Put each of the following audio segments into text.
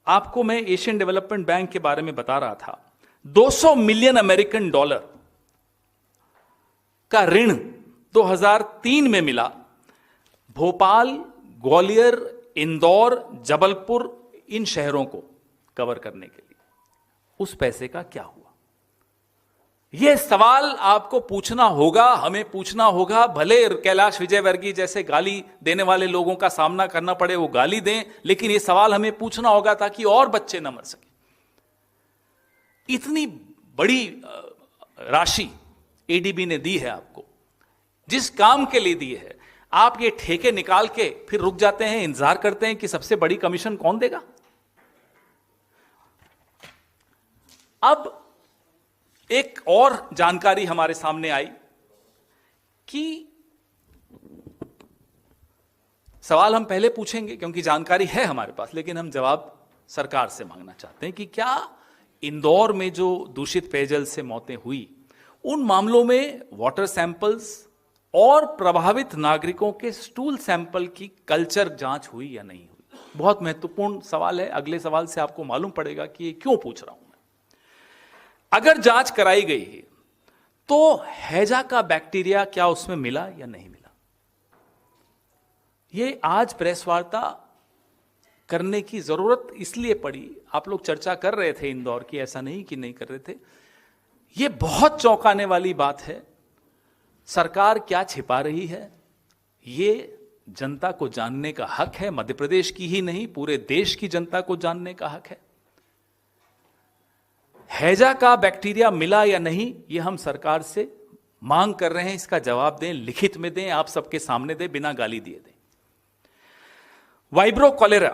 आपको मैं Asian development bank के बारे में बता रहा था। 200 मिलियन अमेरिकन डॉलर का ऋण 2003 में मिला भोपाल, ग्वालियर, इंदौर, जबलपुर, इन शहरों को कवर करने के लिए। उस पैसे का क्या हुआ? यह सवाल आपको पूछना होगा, हमें पूछना होगा। भले कैलाश विजयवर्गीय जैसे गाली देने वाले लोगों का सामना करना पड़े, वो गाली दें, लेकिन यह सवाल हमें पूछना होगा ताकि और बच्चे न मर सके। इतनी बड़ी राशि एडीबी ने दी है आपको, जिस काम के लिए दी है, आप ये ठेके निकाल के फिर रुक जाते हैं, इंतजार करते हैं कि सबसे बड़ी कमीशन कौन देगा। अब एक और जानकारी हमारे सामने आई कि सवाल हम पहले पूछेंगे क्योंकि जानकारी है हमारे पास, लेकिन हम जवाब सरकार से मांगना चाहते हैं कि क्या इंदौर में जो दूषित पेयजल से मौतें हुई, उन मामलों में वाटर सैंपल्स और प्रभावित नागरिकों के स्टूल सैंपल की कल्चर जांच हुई या नहीं हुई? बहुत महत्वपूर्ण सवाल है। अगले सवाल से आपको मालूम पड़ेगा कि ये क्यों पूछ रहा हूं मैं। अगर जांच कराई गई है तो हैजा का बैक्टीरिया क्या उसमें मिला या नहीं मिला? ये आज प्रेस वार्ता करने की जरूरत इसलिए पड़ी, आप लोग चर्चा कर रहे थे इंदौर की, ऐसा नहीं कि नहीं कर रहे थे। ये बहुत चौंकाने वाली बात है। सरकार क्या छिपा रही है, ये जनता को जानने का हक है। मध्य प्रदेश की ही नहीं, पूरे देश की जनता को जानने का हक है। हैजा का बैक्टीरिया मिला या नहीं, ये हम सरकार से मांग कर रहे हैं। इसका जवाब दें, लिखित में दें, आप सबके सामने दें, बिना गाली दिए दें। वाइब्रो कॉलेरा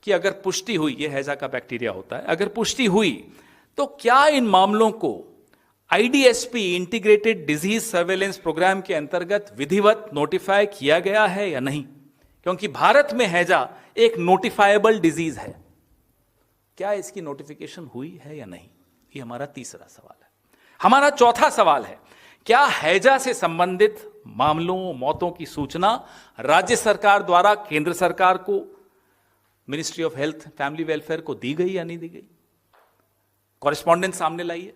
की अगर पुष्टि हुई, ये हैजा का बैक्टीरिया होता है, अगर पुष्टि हुई तो क्या इन मामलों को IDSP integrated disease surveillance programme के अंतर्गत विधिवत नोटिफाई किया गया है या नहीं? क्योंकि भारत में हैजा एक नोटिफाइबल डिजीज है। क्या इसकी नोटिफिकेशन हुई है या नहीं? ये हमारा तीसरा सवाल है। हमारा चौथा सवाल है, क्या हैजा से संबंधित मामलों, मौतों की सूचना राज्य सरकार द्वारा केंद्र सरकार को, ministry of health family welfare को दी गई या नहीं दी गई? कॉरेस्पॉन्डेंस सामने लाइए।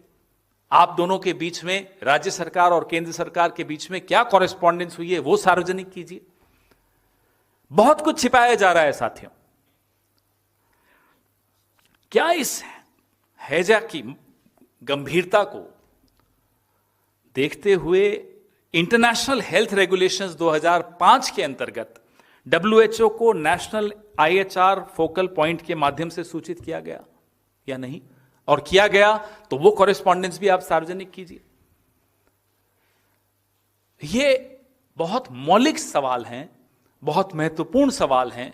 आप दोनों के बीच में, राज्य सरकार और केंद्र सरकार के बीच में क्या कॉरेस्पॉन्डेंस हुई है, वो सार्वजनिक कीजिए। बहुत कुछ छिपाया जा रहा है साथियों। क्या इस हैजा की गंभीरता को देखते हुए इंटरनेशनल हेल्थ रेगुलेशंस 2005 के अंतर्गत डब्ल्यूएचओ को नेशनल आईएचआर फोकल पॉइंट के माध्यम से सूचित किया गया या नहीं? और किया गया तो वो कॉरेस्पॉन्डेंस भी आप सार्वजनिक कीजिए। ये बहुत मौलिक सवाल हैं, बहुत महत्वपूर्ण सवाल हैं।